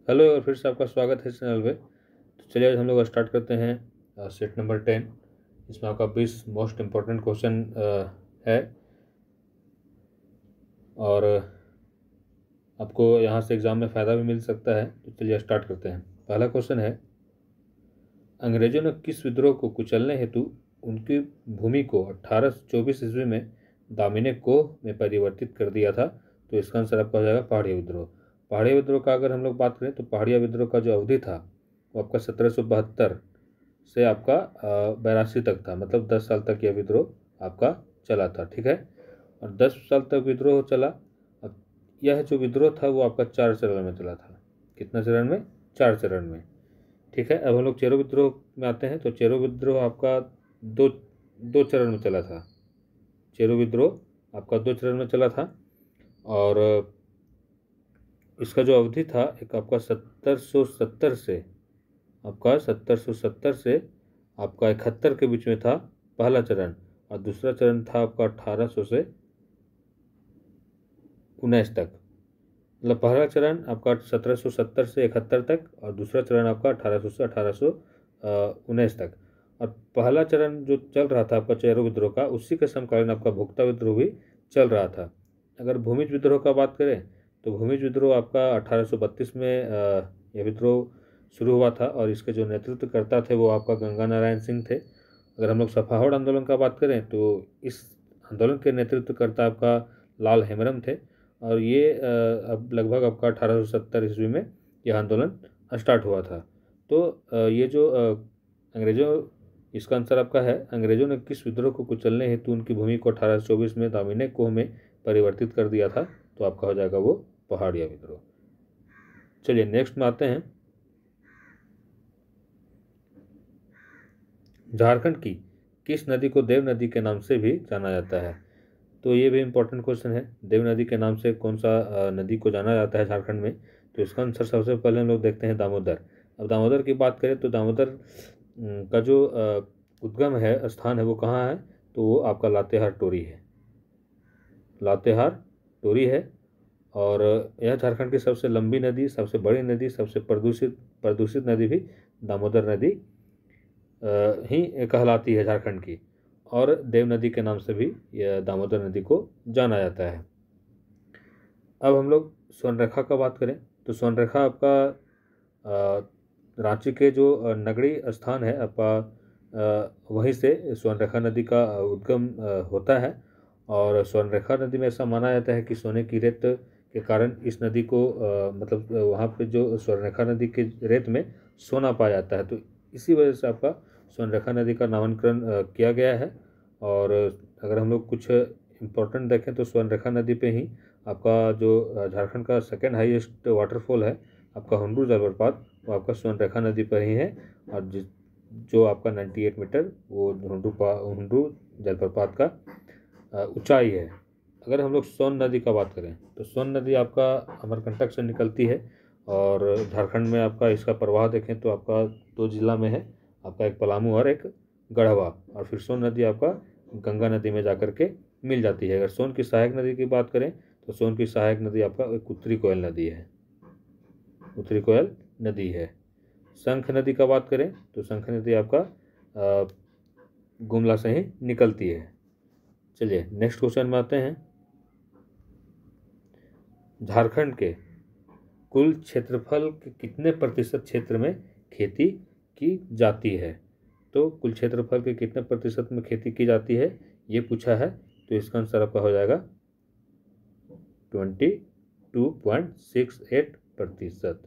Hello और फिर से आपका स्वागत है चैनल पे। तो चलिए आज हम लोग स्टार्ट करते हैं सेट नंबर 10। इसमें आपका 20 मोस्ट इम्पोर्टेंट क्वेश्चन है और आपको यहाँ से एग्ज़ाम में फ़ायदा भी मिल सकता है। तो चलिए स्टार्ट करते हैं। पहला क्वेश्चन है, अंग्रेजों ने किस विद्रोह को कुचलने हेतु उनकी भूमि को 1824 ईस्वी में दामिनी कोह में परिवर्तित कर दिया था? तो इसका आंसर आपका हो जाएगा पहाड़िया विद्रोह। पहाड़िया विद्रोह का अगर हम लोग बात करें तो पहाड़िया विद्रोह का जो अवधि था वो आपका 1772 से आपका 82 तक था। मतलब 10 साल तक यह विद्रोह आपका चला था। ठीक है, और 10 साल तक विद्रोह चला। अब यह जो विद्रोह था वो आपका 4 चरण में चला था। कितना चरण में? 4 चरण में। ठीक है, अब हम लोग चेरो विद्रोह में आते हैं। तो चेरो विद्रोह आपका दो दो चरण में चला था। चेरो विद्रोह आपका 2 चरण में चला था और इसका जो अवधि था एक आपका 1770 से आपका 1770 से आपका 71 के बीच में था पहला चरण, और दूसरा चरण था आपका 1800 से 19 तक। मतलब पहला चरण आपका 1770 से 71 तक और दूसरा चरण आपका 1800 से 1819 तक। और पहला चरण जो चल रहा था आपका चेरो विद्रोह का, उसी के समकालीन आपका भोक्ता विद्रोह भी चल रहा था। अगर भूमिज विद्रोह का बात करें तो भूमिज विद्रोह आपका 1832 में यह विद्रोह शुरू हुआ था और इसके जो नेतृत्वकर्ता थे वो आपका गंगा नारायण सिंह थे। अगर हम लोग सफावड़ आंदोलन का बात करें तो इस आंदोलन के नेतृत्वकर्ता आपका लाल हेमरम थे और ये अब लगभग आपका 1870 ईस्वी में यह आंदोलन स्टार्ट हुआ था। तो ये जो अंग्रेज़ों, इसका आंसर आपका है, अंग्रेज़ों ने किस विद्रोह को कुचलने हेतु उनकी भूमि को 1824 में दामिनी कोह में परिवर्तित कर दिया था? तो आपका हो जाएगा वो पहाड़िया विद्रोह। चलिए नेक्स्ट में आते हैं। झारखंड की किस नदी को देव नदी के नाम से भी जाना जाता है? तो ये भी इम्पोर्टेंट क्वेश्चन है। देव नदी के नाम से कौन सा नदी को जाना जाता है झारखंड में? तो इसका आंसर सबसे पहले हम लोग देखते हैं दामोदर। अब दामोदर की बात करें तो दामोदर का जो उद्गम है, स्थान है, वो कहाँ है? तो वो आपका लातेहार टोरी है। लातेहार टोरी है और यह झारखंड की सबसे लंबी नदी, सबसे बड़ी नदी, सबसे प्रदूषित नदी भी दामोदर नदी ही कहलाती है झारखंड की। और देव नदी के नाम से भी यह दामोदर नदी को जाना जाता है। अब हम लोग स्वर्णरेखा का बात करें तो स्वर्णरेखा आपका रांची के जो नगरी स्थान है आपका, वहीं से स्वर्णरेखा नदी का उद्गम होता है। और स्वर्णरेखा नदी में ऐसा माना जाता है कि सोने की रेत के कारण इस नदी को मतलब वहाँ पे जो स्वर्णरेखा नदी के रेत में सोना पाया जाता है, तो इसी वजह से आपका स्वर्णरेखा नदी का नामकरण किया गया है। और अगर हम लोग कुछ इम्पोर्टेंट देखें तो स्वर्णरेखा नदी पे ही आपका जो झारखंड का सेकेंड हाईएस्ट वाटरफॉल है आपका हुंडरू जलप्रपात, वो आपका स्वर्णरेखा नदी पर ही है। और जो आपका 98 मीटर वो हुंडरू जलप्रपात का ऊंचाई है। अगर हम लोग सोन नदी का बात करें तो सोन नदी आपका अमरकंटक से निकलती है और झारखंड में आपका इसका प्रवाह देखें तो आपका 2 जिला में है, आपका एक पलामू और एक गढ़वा। और फिर सोन नदी आपका गंगा नदी में जाकर के मिल जाती है। अगर सोन की सहायक नदी की बात करें तो सोन की सहायक नदी आपका एक उत्तरी कोयल नदी है, उत्तरी कोयल नदी है। शंख नदी का बात करें तो शंख नदी आपका गुमला से ही निकलती है। चलिए नेक्स्ट क्वेश्चन में आते हैं। झारखंड के कुल क्षेत्रफल के कितने प्रतिशत क्षेत्र में खेती की जाती है? तो कुल क्षेत्रफल के कितने प्रतिशत में खेती की जाती है ये पूछा है। तो इसका आंसर आपका हो जाएगा 22.68%।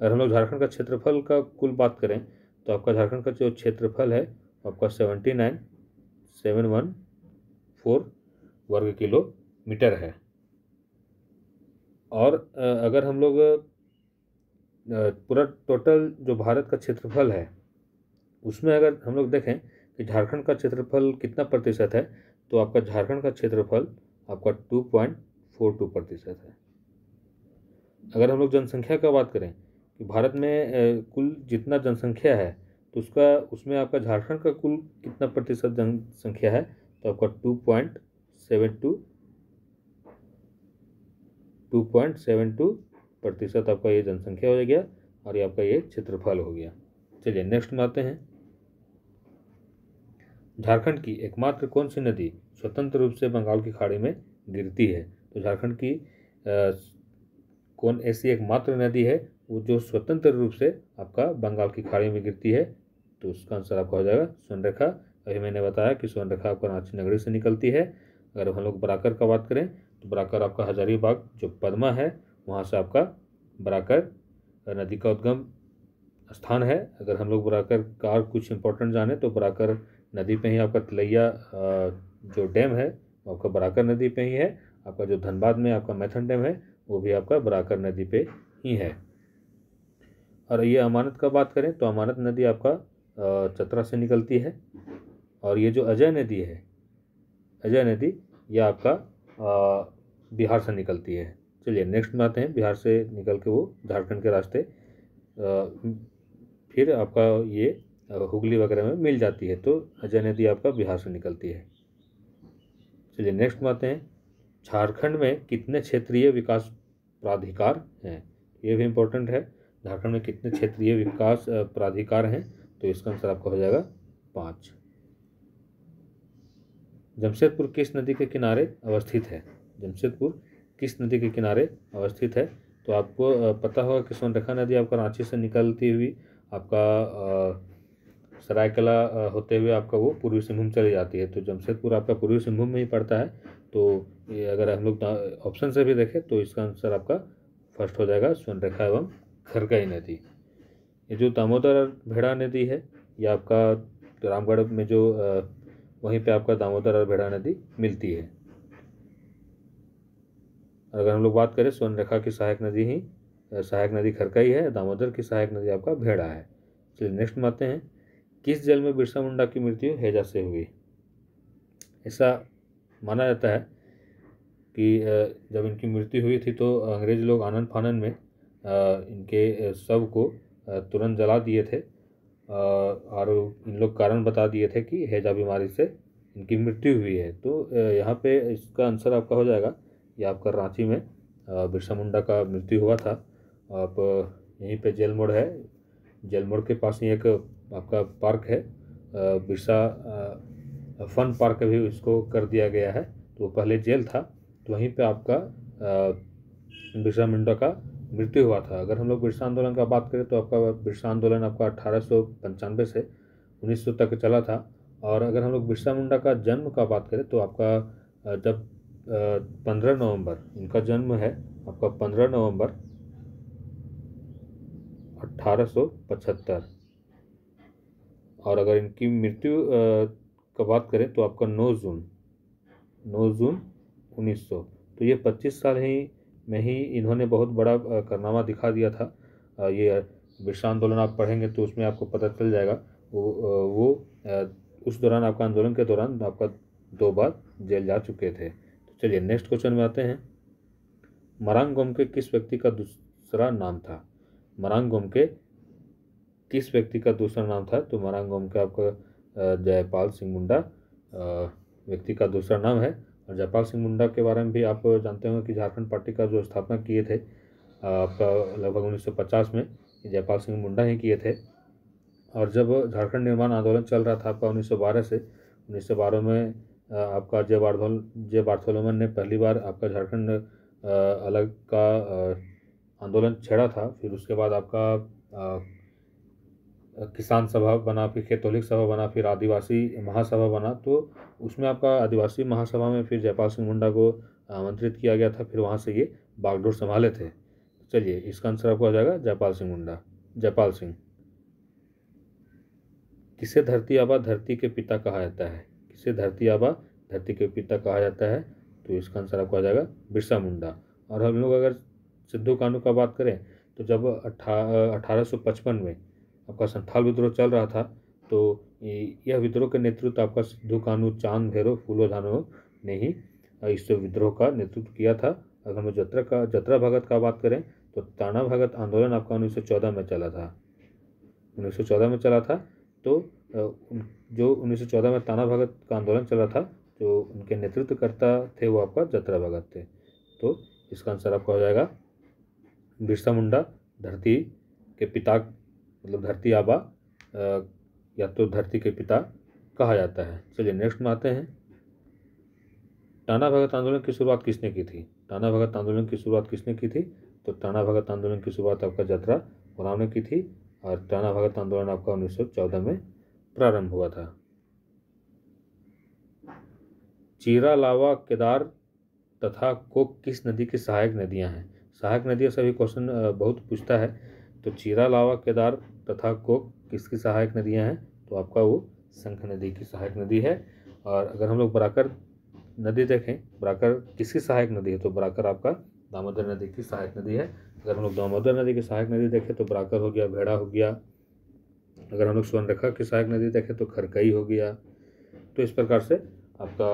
अगर हम लोग झारखंड का क्षेत्रफल का कुल बात करें तो आपका झारखंड का जो क्षेत्रफल है आपका 79,714 वर्ग किलोमीटर है। और अगर हम लोग पूरा टोटल जो भारत का क्षेत्रफल है उसमें अगर हम लोग देखें कि झारखंड का क्षेत्रफल कितना प्रतिशत है, तो आपका झारखंड का क्षेत्रफल आपका 2.42% है। अगर हम लोग जनसंख्या का बात करें कि भारत में कुल जितना जनसंख्या है तो उसमें आपका झारखंड का कुल कितना प्रतिशत जनसंख्या है, तो आपका 2.72 प्रतिशत आपका ये जनसंख्या हो गया और ये आपका ये क्षेत्रफल हो गया। चलिए नेक्स्ट में आते हैं। झारखंड की एकमात्र कौन सी नदी स्वतंत्र रूप से बंगाल की खाड़ी में गिरती है? तो झारखंड की कौन ऐसी एकमात्र नदी है वो जो स्वतंत्र रूप से आपका बंगाल की खाड़ी में गिरती है? तो उसका आंसर आपका हो जाएगा स्वर्णरेखा। अभी मैंने बताया कि स्वर्णरेखा आपका रांची नगरी से निकलती है। अगर हम लोग बराकर का बात करें तो बराकर आपका हजारीबाग जो पदमा है वहाँ से आपका बराकर नदी का उद्गम स्थान है। अगर हम लोग बराकर का कुछ इंपॉर्टेंट जाने तो बराकर नदी पे ही आपका तिलैया जो डैम है वो आपका बराकर नदी पे ही है। आपका जो धनबाद में आपका मैथन डैम है वो भी आपका बराकर नदी पे ही है। और ये अमानत का बात करें तो अमानत नदी आपका चतरा से निकलती है। और ये जो अजय नदी है, अजय नदी ये आपका बिहार से निकलती है। चलिए नेक्स्ट में आते हैं। बिहार से निकल के वो झारखंड के रास्ते फिर आपका ये हुगली वगैरह में मिल जाती है। तो अजय नदी आपका बिहार से निकलती है। चलिए नेक्स्ट में आते हैं। झारखंड में कितने क्षेत्रीय विकास प्राधिकार हैं? ये भी इम्पोर्टेंट है। झारखंड में कितने क्षेत्रीय विकास प्राधिकार हैं? तो इसका आंसर आपका हो जाएगा 5। जमशेदपुर किस नदी के किनारे अवस्थित है? जमशेदपुर किस नदी के किनारे अवस्थित है? तो आपको पता होगा कि स्वर्णरेखा नदी आपका रांची से निकलती हुई आपका सरायकला होते हुए आपका वो पूर्वी सिंहभूम चली जाती है। तो जमशेदपुर आपका पूर्वी सिंहभूम में ही पड़ता है। तो ये अगर हम लोग ऑप्शन से भी देखें तो इसका आंसर आपका फर्स्ट हो जाएगा स्वर्णरेखा एवं खरगई नदी। ये जो दामोदर भेड़ा नदी है ये आपका रामगढ़ में जो वहीं पे आपका दामोदर और भेड़ा नदी मिलती है। अगर हम लोग बात करें स्वर्णरेखा की सहायक नदी खरकई है, दामोदर की सहायक नदी आपका भेड़ा है। चलिए नेक्स्ट में आते हैं। किस जेल में बिरसा मुंडा की मृत्यु हैजा से हुई? ऐसा माना जाता है कि जब इनकी मृत्यु हुई थी तो अंग्रेज लोग आनन फानन में इनके शव को तुरंत जला दिए थे और इन लोग कारण बता दिए थे कि हैजा बीमारी से इनकी मृत्यु हुई है। तो यहाँ पे इसका आंसर आपका हो जाएगा ये आपका रांची में बिरसा मुंडा का मृत्यु हुआ था। आप यहीं पे जेल मोड़ है, जेल मोड़ के पास ही एक आपका पार्क है बिरसा फन पार्क भी इसको कर दिया गया है। तो पहले जेल था तो वहीं पे आपका बिरसा मुंडा का मृत्यु हुआ था। अगर हम लोग बिरसा आंदोलन का बात करें तो आपका बिरसा आंदोलन आपका 1895 से 1900 तक चला था। और अगर हम लोग बिरसा मुंडा का जन्म का बात करें तो आपका जब 15 नवंबर इनका जन्म है आपका 15 नवंबर 1875। और अगर इनकी मृत्यु का बात करें तो आपका 9 जून 1900। तो ये 25 साल में ही इन्होंने बहुत बड़ा कारनामा दिखा दिया था। ये बिरसा आंदोलन आप पढ़ेंगे तो उसमें आपको पता चल जाएगा। वो उस दौरान आपका आंदोलन के दौरान आपका 2 बार जेल जा चुके थे। तो चलिए नेक्स्ट क्वेश्चन में आते हैं। मरांग गोमके किस व्यक्ति का दूसरा नाम था? मरांग गोमके किस व्यक्ति का दूसरा नाम था? तो मरांग गोमके आपका जयपाल सिंह मुंडा व्यक्ति का दूसरा नाम है। और जयपाल सिंह मुंडा के बारे में भी आप जानते होंगे कि झारखंड पार्टी का जो स्थापना किए थे आपका लगभग 1950 में जयपाल सिंह मुंडा ही किए थे। और जब झारखंड निर्माण आंदोलन चल रहा था आपका 1912 से 1912 में आपका जे बार्थोलोमन ने पहली बार आपका झारखंड अलग का आंदोलन छेड़ा था। फिर उसके बाद आपका किसान सभा बना, फिर खेतौलिक सभा बना, फिर आदिवासी महासभा बना। तो उसमें आपका आदिवासी महासभा में फिर जयपाल सिंह मुंडा को आमंत्रित किया गया था। फिर वहाँ से ये बागडोर संभाले थे। चलिए इसका आंसर आपको आ जाएगा जयपाल सिंह मुंडा, जयपाल सिंह। किसे धरती आबा धरती के पिता कहा जाता है? किसे धरती आबा धरती के पिता कहा जाता है? तो इसका आंसर आपको आ जाएगा बिरसा मुंडा। और हम लोग अगर सिद्धू कान्हू का बात करें तो जब 1855 में आपका संथाल विद्रोह चल रहा था तो यह विद्रोह का नेतृत्व आपका सिद्धू कान्हू, चांद भैरव, फूलो झानो ने ही इस विद्रोह का नेतृत्व किया था। अगर हम जतरा भगत का बात करें तो ताना भगत आंदोलन आपका 1914 में चला था। 1914 में चला था। तो जो 1914 में ताना भगत का आंदोलन चला था जो उनके नेतृत्वकर्ता थे वो आपका जतरा भगत थे। तो इसका आंसर आपका हो जाएगा बिरसा मुंडा धरती के पिता, मतलब धरती आबा या तो धरती के पिता कहा जाता है। चलिए नेक्स्ट में आते हैं। टाना भगत आंदोलन की शुरुआत किसने की थी? टाना भगत आंदोलन की शुरुआत किसने की थी? तो टाना भगत आंदोलन की शुरुआत आपका जतरा उरांव ने की थी और टाना भगत आंदोलन आपका 1914 में प्रारंभ हुआ था। चीरा, लावा, केदार तथा कोक किस नदी की सहायक नदियां हैं? सहायक नदियां सभी क्वेश्चन बहुत पूछता है। तो चीरा, लावा, केदार तथा कोक किसकी सहायक नदियां हैं? तो आपका वो शंख नदी की सहायक नदी है। और अगर हम लोग बराकर नदी देखें, बराकर किसकी सहायक नदी है? तो बराकर आपका दामोदर नदी की सहायक नदी है। अगर हम लोग दामोदर नदी की सहायक नदी देखें तो बराकर हो गया, भेड़ा हो गया। अगर हम लोग स्वर्णरेखा की सहायक नदी देखें तो खरकई हो गया। तो इस प्रकार से आपका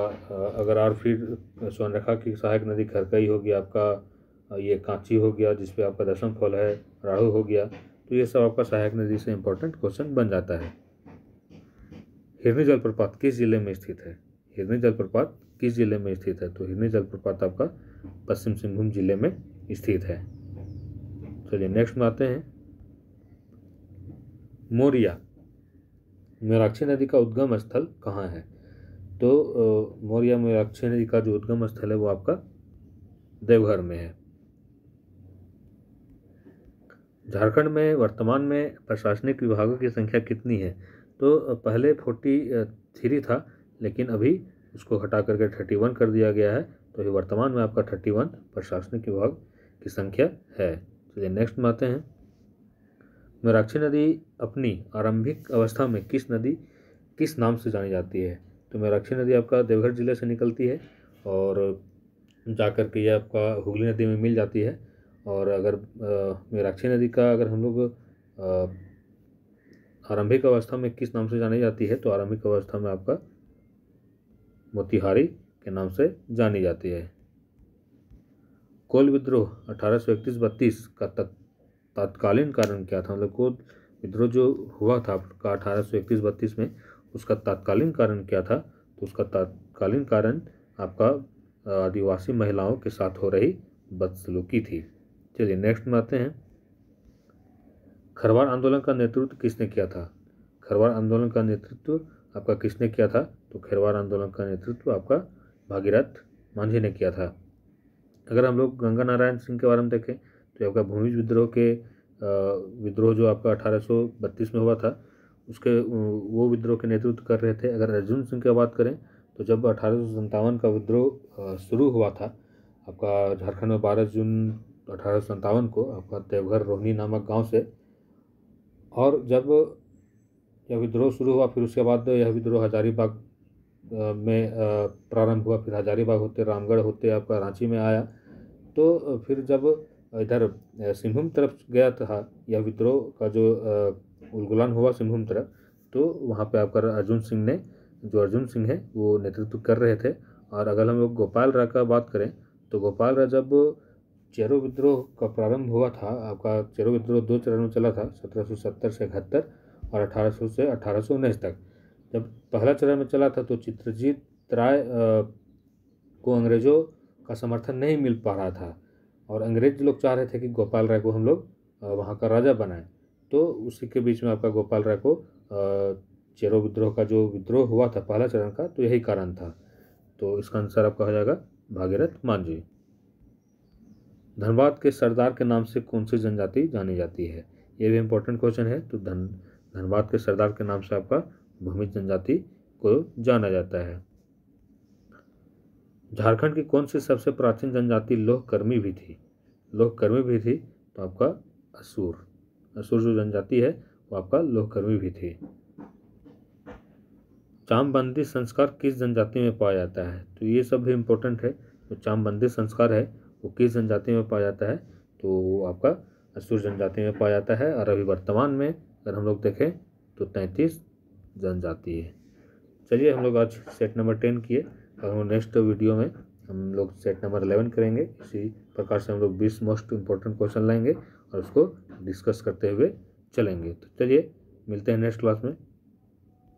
अगर और फिर स्वर्णरेखा की सहायक नदी खरकई हो गया, आपका ये कांची हो गया जिसपे आपका दशम फल है, राहु हो गया। तो ये सब आपका सहायक नदी से इंपॉर्टेंट क्वेश्चन बन जाता है। हिरनी जलप्रपात किस जिले में स्थित है? हिरनी जलप्रपात किस जिले में स्थित है? तो हिरनी जलप्रपात आपका पश्चिम सिंहभूम जिले में स्थित है। चलिए नेक्स्ट में आते हैं। मोरिया, मेराक्षी नदी का उद्गम स्थल कहाँ है? तो मोरिया मेराक्षी नदी का जो उद्गम स्थल है वो आपका देवघर में है। झारखंड में वर्तमान में प्रशासनिक विभागों की संख्या कितनी है? तो पहले 43 था, लेकिन अभी उसको हटा करके 31 कर दिया गया है। तो ये वर्तमान में आपका 31 प्रशासनिक विभाग की संख्या है। चलिए नेक्स्ट में आते हैं। मेराक्षी नदी अपनी आरंभिक अवस्था में किस नाम से जानी जाती है? तो मेराक्षी नदी आपका देवघर जिले से निकलती है और जाकर के ये आपका हुगली नदी में मिल जाती है। और अगर मेराक्षी नदी का अगर हम लोग आरंभिक अवस्था में किस नाम से जानी जाती है? तो आरंभिक अवस्था में आपका मोतिहारी के नाम से जानी जाती है। कोल विद्रोह 1831-32 का तत्कालीन कारण क्या था? मतलब कोल विद्रोह जो हुआ था आपका 1831-32 में, उसका तत्कालीन कारण क्या था? तो उसका तत्कालीन कारण आपका आदिवासी महिलाओं के साथ हो रही बदसलूकी थी। चलिए नेक्स्ट में आते हैं। खरवार आंदोलन का नेतृत्व किसने किया था? खरवार आंदोलन का नेतृत्व आपका किसने किया था? तो खरवार आंदोलन का नेतृत्व आपका भागीरथ मांझी ने किया था। अगर हम लोग गंगा नारायण सिंह के बारे में देखें तो आपका भूमिज विद्रोह जो आपका 1832 में हुआ था, उसके वो विद्रोह के नेतृत्व कर रहे थे। अगर अर्जुन सिंह की बात करें तो जब 1857 का विद्रोह शुरू हुआ था आपका झारखंड में 12 जून 1857 को आपका देवघर रोहिणी नामक गांव से, और जब यह विद्रोह शुरू हुआ फिर उसके बाद यह विद्रोह हजारीबाग में प्रारंभ हुआ, फिर हजारीबाग होते रामगढ़ होते आपका रांची में आया। तो फिर जब इधर सिंहभूम तरफ गया था यह विद्रोह का जो उलगुलान हुआ सिंहभूम तरफ, तो वहाँ पे आपका अर्जुन सिंह है वो नेतृत्व कर रहे थे। और अगर हम लोग गोपाल राय का बात करें तो गोपाल राय जब चेरो विद्रोह का प्रारंभ हुआ था, आपका चेरो विद्रोह 2 चरण में चला था, 1770 से 71 और 1800 से 1819 तक। जब पहला चरण में चला था तो चित्रजीत राय को अंग्रेज़ों का समर्थन नहीं मिल पा रहा था और अंग्रेज लोग चाह रहे थे कि गोपाल राय को हम लोग वहाँ का राजा बनाएं। तो उसी के बीच में आपका गोपाल राय को चेरो विद्रोह का जो विद्रोह हुआ था पहला चरण का, तो यही कारण था। तो इसका आंसर आपका हो जाएगा भागीरथ मांझी। धनबाद के सरदार के नाम से कौन सी जनजाति जानी जाती है? ये भी इम्पोर्टेंट क्वेश्चन है। तो धनबाद के सरदार के नाम से आपका भूमिज जनजाति को जाना जाता है। झारखंड की कौन सी सबसे प्राचीन जनजाति लोहकर्मी भी थी? तो आपका असुर जो जनजाति है वो आपका लोहकर्मी भी थी। चामबंदी संस्कार किस जनजाति में पाया जाता है? तो ये सब भी इम्पोर्टेंट है। तो चामबंदी संस्कार है वो किस जनजाति में पाया जाता है? तो वो आपका असुर जनजाति में पाया जाता है। और अभी वर्तमान में अगर हम लोग देखें तो 33 जनजाति है। चलिए हम लोग आज सेट नंबर 10 किए और नेक्स्ट वीडियो में हम लोग सेट नंबर 11 करेंगे। इसी प्रकार से हम लोग 20 मोस्ट इम्पोर्टेंट क्वेश्चन लाएंगे और उसको डिस्कस करते हुए चलेंगे। तो चलिए मिलते हैं नेक्स्ट क्लास में।